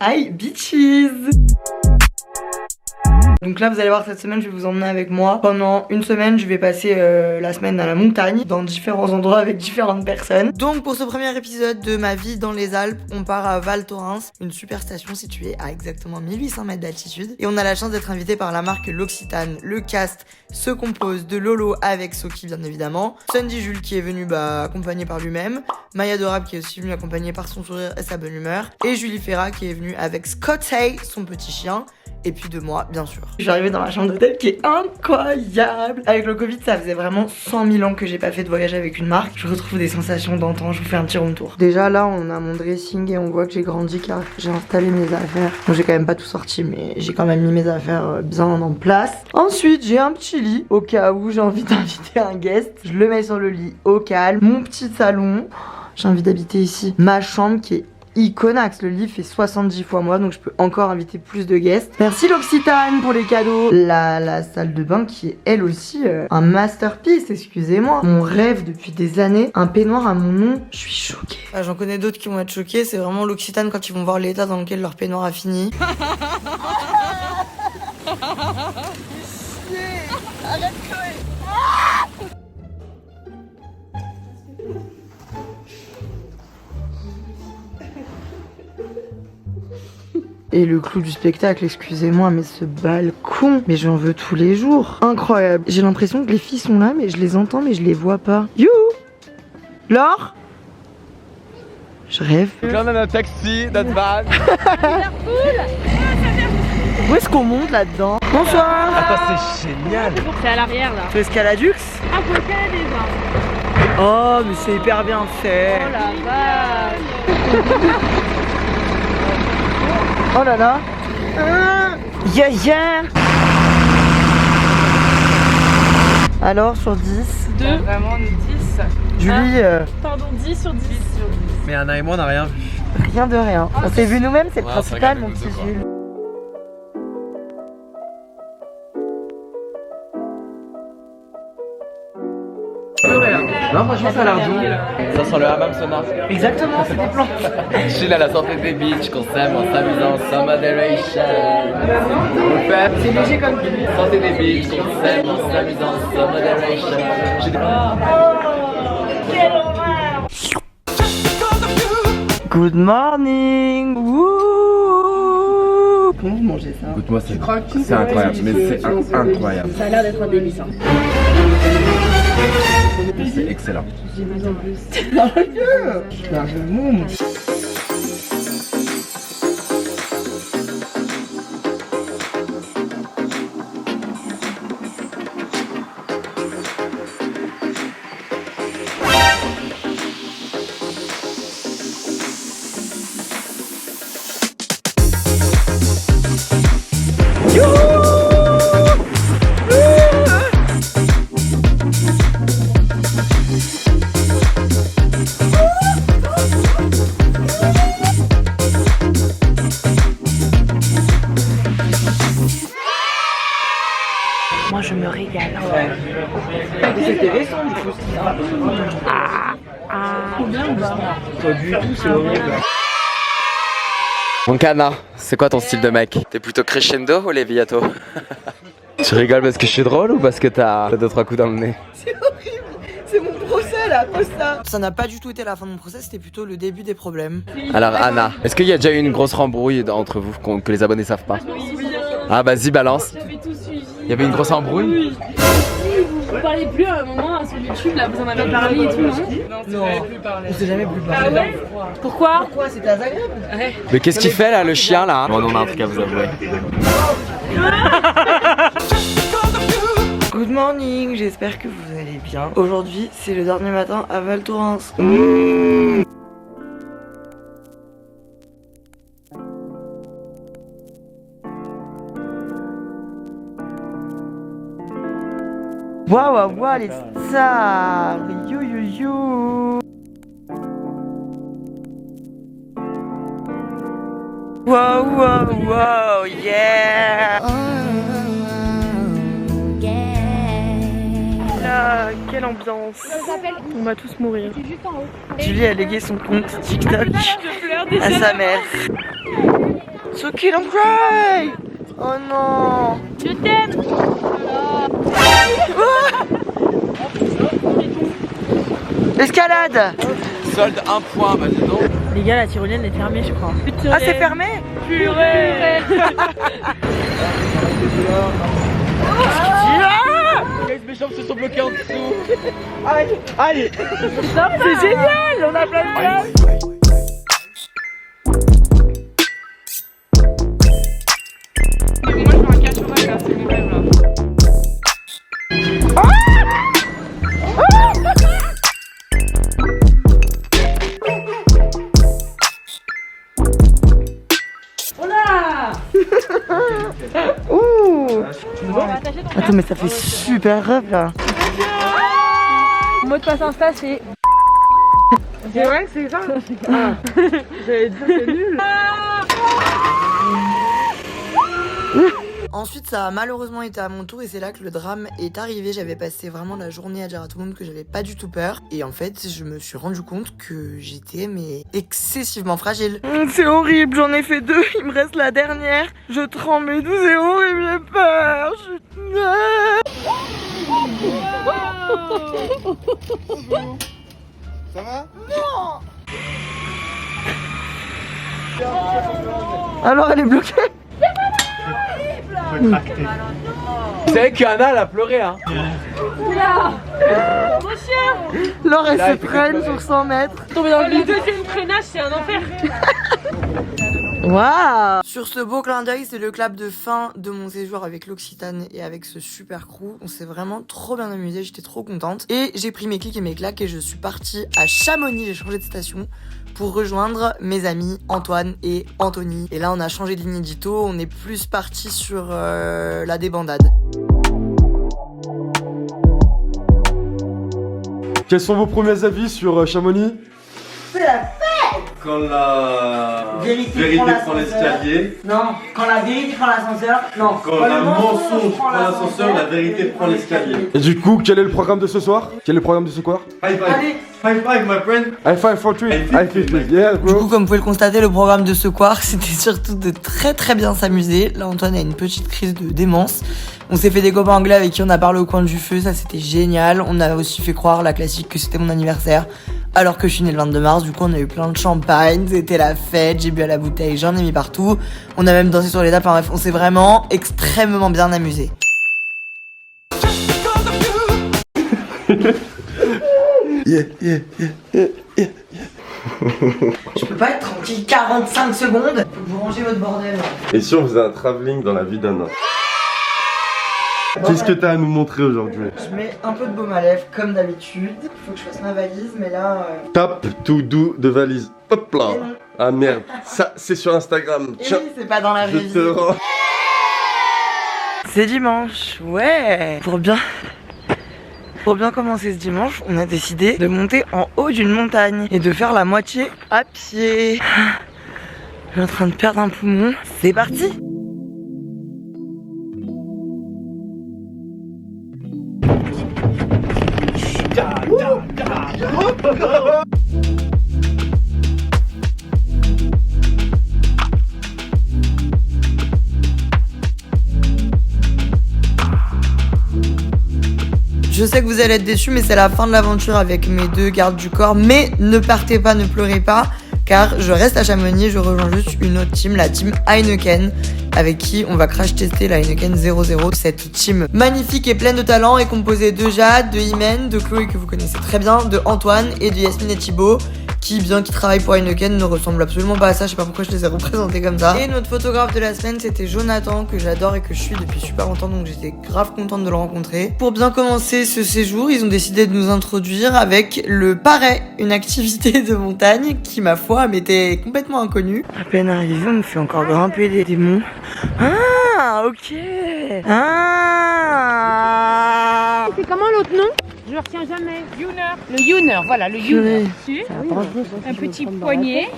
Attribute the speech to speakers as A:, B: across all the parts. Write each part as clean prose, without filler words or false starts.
A: Hi bitches. Donc là vous allez voir, cette semaine je vais vous emmener avec moi. Pendant une semaine je vais passer la semaine à la montagne, dans différents endroits avec différentes personnes. Donc pour ce premier épisode de ma vie dans les Alpes, on part à Val Thorens, une super station située à exactement 1800 mètres d'altitude. Et on a la chance d'être invité par la marque L'Occitane. Le cast se compose de Lolo avec Soki bien évidemment, Sandy Jules qui est venu accompagné par lui-même, Maya Dorab qui est aussi venue accompagnée par son sourire et sa bonne humeur, et Julie Ferrat qui est venue avec Scott Hay, son petit chien. Et puis de moi, bien sûr. Je suis arrivée dans ma chambre d'hôtel qui est incroyable. Avec le Covid, ça faisait vraiment 100 000 ans que j'ai pas fait de voyage avec une marque. Je retrouve des sensations d'antan, je vous fais un petit room tour. Déjà là, on a mon dressing et on voit que j'ai grandi car j'ai installé mes affaires. Bon, j'ai quand même pas tout sorti, mais j'ai quand même mis mes affaires bien en place. Ensuite, j'ai un petit lit au cas où j'ai envie d'inviter un guest. Je le mets sur le lit au calme. Mon petit salon. J'ai envie d'habiter ici. Ma chambre qui est Iconax, le lit fait 70 fois moi, donc je peux encore inviter plus de guests. Merci L'Occitane pour les cadeaux. La salle de bain qui est elle aussi un masterpiece, excusez-moi. Mon rêve depuis des années, un peignoir à mon nom. Je suis choquée. Ah, j'en connais d'autres qui vont être choqués, c'est vraiment L'Occitane quand ils vont voir l'état dans lequel leur peignoir a fini. Arrête Chloé. Et le clou du spectacle, excusez-moi, mais ce balcon, mais j'en veux tous les jours. Incroyable. J'ai l'impression que les filles sont là, mais je les entends, mais je les vois pas. You Laure? Je rêve.
B: Donc là on a notre taxi, notre van.
A: Où est-ce qu'on monte là-dedans? Bonsoir.
B: Attends, c'est génial.
C: C'est à l'arrière là.
A: Tu escaladux?
C: Ah, faut escalader ça.
A: Oh, mais c'est hyper bien fait.
C: Oh la vache.
A: Oh là là. Yeah yeah. Alors sur 10?
C: 2. Vraiment 10.
A: Julie,
C: Pardon, 10 sur 10.
B: Mais Anna et moi on n'a rien vu.
A: rien de rien. On s'est vu nous-mêmes, c'est le
B: Ouais,
A: principal,
B: c'est
A: mon
B: vrai,
A: petit
B: nous deux,
A: Jules.
B: Non, franchement ça a l'air doux. Ça sent le hammam sauna.
A: Exactement, c'est des plantes.
B: Chill à la santé des beach, qu'on s'aime en s'amusant sans moderation. On le fait.
A: C'est léger comme tout.
B: Santé des beach, qu'on s'aime en s'amusant sans moderation. J'ai des...
A: Good morning. Wouh. Comment vous mangez ça?
B: Écoute-moi, c'est incroyable, mais c'est incroyable.
C: Ça a l'air d'être un délice.
B: C'est excellent.
C: J'ai besoin de plus. Moi je me régale.
A: C'était récent du coup.
C: Combien ou pas?
A: Pas du tout, c'est horrible.
B: Donc Anna, c'est quoi ton style de mec? T'es plutôt crescendo ou leviato? Tu rigoles parce que je suis drôle ou parce que t'as 2-3 coups dans le nez?
A: C'est horrible. C'est mon procès là, pose ça. Ça n'a pas du tout été la fin de mon procès, c'était plutôt le début des problèmes.
B: Alors Anna, est-ce qu'il y a déjà eu une grosse rembrouille entre vous que les abonnés savent pas? Ah vas-y balance.
C: J'avais tout suivi.
B: Il y avait une grosse embrouille?
C: Oui. Vous parlez plus à un moment sur YouTube là, vous en avez parlé et tout, non?
A: Non, on s'est jamais plus parlé.
C: Ah ouais? Pourquoi?
A: Pourquoi? C'était agréable.
B: Mais qu'est-ce qu'il fait là le chien là? Bon on a un truc à vous avouer.
A: Good morning, j'espère que vous allez bien. Aujourd'hui, c'est le dernier matin à Val Thorens. Waouh, les stars. You. Wow, yeah. Là, quelle ambiance.
C: On va tous mourir.
A: Julie a légué son compte TikTok à sa mère. So kill and cry. Oh non.
C: Je t'aime.
A: Escalade.
B: Solde 1 point, bah dis donc.
C: Les gars, la tyrolienne est fermée, je crois.
A: Ah, c'est fermé.
C: Purée.
B: Mes jambes se sont bloquées en dessous.
A: Allez. C'est génial. On a plein de place.
C: Moi, je fais un catch au rêve, là, c'est mon rêve, là.
A: Ouh.
C: Attaché ton
A: Attends, mais ça fait super rêve là.
C: Mon mot de passe Insta, c'est...
A: C'est vrai que c'est ça. J'allais dire c'est nul. Ensuite, ça a malheureusement été à mon tour et c'est là que le drame est arrivé. J'avais passé vraiment la journée à dire à tout le monde que j'avais pas du tout peur. Et en fait, je me suis rendu compte que j'étais excessivement fragile. C'est horrible, j'en ai fait 2, il me reste la dernière. Je tremble et tout, c'est horrible, j'ai peur.
D: Ça va?
A: Alors elle est bloquée.
B: Vous savez qu'Anna elle a pleuré hein.
A: Laure elle
B: Là,
A: se
B: il fait
A: traîne
B: que
A: sur 100 mètres.
C: Le deuxième freinage, c'est un enfer.
A: Waouh. Sur ce beau clin d'œil, c'est le clap de fin de mon séjour avec l'Occitane et avec ce super crew. On s'est vraiment trop bien amusé, j'étais trop contente. Et j'ai pris mes clics et mes claques et je suis partie à Chamonix, j'ai changé de station pour rejoindre mes amis Antoine et Anthony. Et là on a changé de ligne édito, on est plus parti sur la débandade.
D: Quels sont vos premiers avis sur Chamonix?
A: C'est la fête.
E: Quand la vérité prend l'escalier.
A: Non, quand la vérité prend l'ascenseur. Non,
E: Quand la mensonge prend l'ascenseur, la vérité prend l'escalier.
D: Et du coup, quel est le programme de ce soir? Quel est le programme de ce soir?
E: High five.
A: Allez.
E: High five, my friend.
D: High five for three. High five, yeah,
A: Du
D: bro.
A: coup, comme vous pouvez le constater, le programme de ce soir, c'était surtout de très bien s'amuser. Là, Antoine a une petite crise de démence. On s'est fait des copains anglais avec qui on a parlé au coin du feu, ça c'était génial. On a aussi fait croire, la classique, que c'était mon anniversaire, alors que je suis née le 22 mars. Du coup, on a eu plein de champagne, c'était la fête, j'ai bu à la bouteille, j'en ai mis partout. On a même dansé sur les tables, enfin bref, on s'est vraiment extrêmement bien amusé. Je peux pas être tranquille 45 secondes. Faut que vous rangez votre bordel.
E: Et si on faisait un travelling dans la vie d'Anna? Qu'est-ce que t'as à nous montrer aujourd'hui?
A: Je mets un peu de baume à lèvres comme d'habitude. Faut que je fasse ma valise, mais là.
E: Tape tout doux de valise. Hop là.
A: Et non.
E: Ah merde, ça c'est sur Instagram.
A: Et
E: Tiens,
A: oui, c'est pas dans la
E: je
A: vraie
E: te
A: vie.
E: rends.
A: C'est dimanche, ouais. Pour bien commencer ce dimanche, on a décidé de monter en haut d'une montagne et de faire la moitié à pied. Je suis en train de perdre un poumon. C'est parti. Je sais que vous allez être déçus, mais c'est la fin de l'aventure avec mes 2 gardes du corps. Mais ne partez pas, ne pleurez pas, car je reste à Chamonix, je rejoins juste une autre team, la team Heineken, avec qui on va crash tester la Heineken 00. Cette team magnifique et pleine de talent est composée de Jade, de Imen, de Chloé que vous connaissez très bien, de Antoine et de Yasmine et Thibaut, qui, bien qu'ils travaillent pour Heineken, ne ressemblent absolument pas à ça. Je sais pas pourquoi je les ai représentés comme ça. Et notre photographe de la semaine, c'était Jonathan, que j'adore et que je suis depuis super longtemps, donc j'étais grave contente de le rencontrer. Pour bien commencer ce séjour, ils ont décidé de nous introduire avec le Paray, une activité de montagne qui, ma foi, m'était complètement inconnue. À peine arrivé, on me fait encore grimper des monts. Ah, ok. Ah.
C: C'est comment l'autre nom? Je le retiens jamais. Youner. Le Youner, voilà, le Youner. Un petit poignet.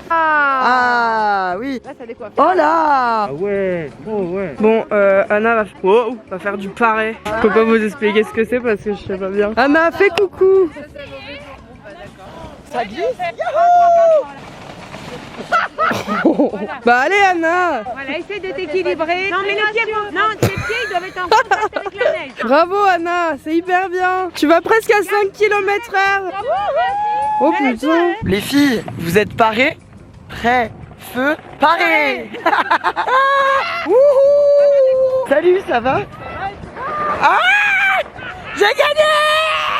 A: Ah, oui.
C: Là, ça décoiffe.
A: Oh là.
D: Ah ouais, oh ouais.
F: Bon, Anna va faire du paray. Je peux pas vous expliquer ce que c'est parce que je sais pas bien. Anna, fais coucou.
A: Ça glisse.
F: Bah allez Anna.
C: Voilà, essaye de t'équilibrer. Non, mais les pieds, tes pieds ils doivent être en contact avec la neige.
F: Bravo Anna, c'est hyper bien. Tu vas presque à 5 km/h. Oh putain.
A: Les filles, vous êtes parées? Prêts, feu, parés. Wouhou. Salut, ça va? Ah, j'ai gagné.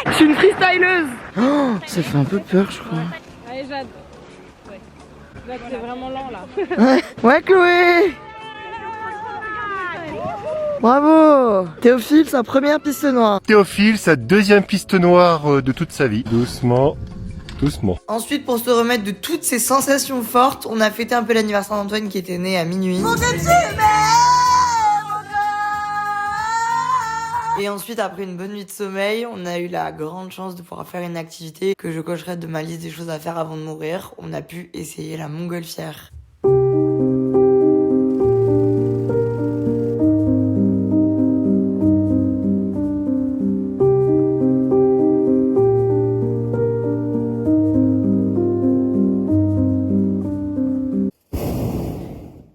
A: Je suis une freestyleuse. Oh, ça fait un peu peur, je crois.
C: Allez, Jade. Ouais. C'est vraiment lent là.
A: Ouais, Chloé. Bravo. Théophile, sa première piste noire.
G: Théophile, sa deuxième piste noire de toute sa vie. Doucement, doucement.
A: Ensuite, pour se remettre de toutes ces sensations fortes, on a fêté un peu l'anniversaire d'Antoine qui était né à minuit. Et ensuite, après une bonne nuit de sommeil, on a eu la grande chance de pouvoir faire une activité que je cocherai de ma liste des choses à faire avant de mourir. On a pu essayer la montgolfière.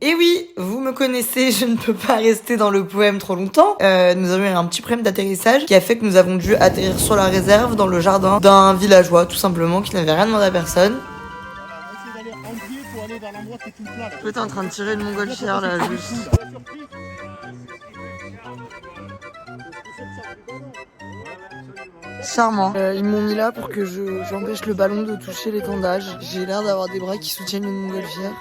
A: Et oui, vous me connaissez, je ne peux pas rester dans le poème trop longtemps. Nous avons eu un petit problème d'atterrissage qui a fait que nous avons dû atterrir sur la réserve dans le jardin d'un villageois, tout simplement, qui n'avait rien demandé à personne. T'es en train de tirer une montgolfière là, juste. Charmant. Ils m'ont mis là pour que j'empêche le ballon de toucher l'étendage. J'ai l'air d'avoir des bras qui soutiennent une montgolfière.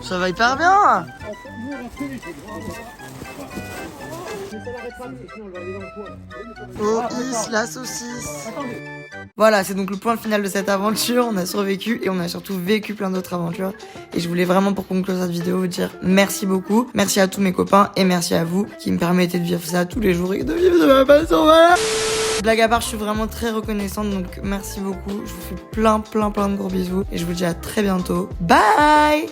A: Ça va hyper bien. Oh, is la saucisse. Voilà, c'est donc le point final de cette aventure. On a survécu et on a surtout vécu plein d'autres aventures. Et je voulais vraiment, pour conclure cette vidéo, vous dire merci beaucoup. Merci à tous mes copains et merci à vous qui me permettez de vivre ça tous les jours et de vivre de ma passion. Voilà. Blague à part, je suis vraiment très reconnaissante, donc merci beaucoup. Je vous fais plein de gros bisous et je vous dis à très bientôt. Bye.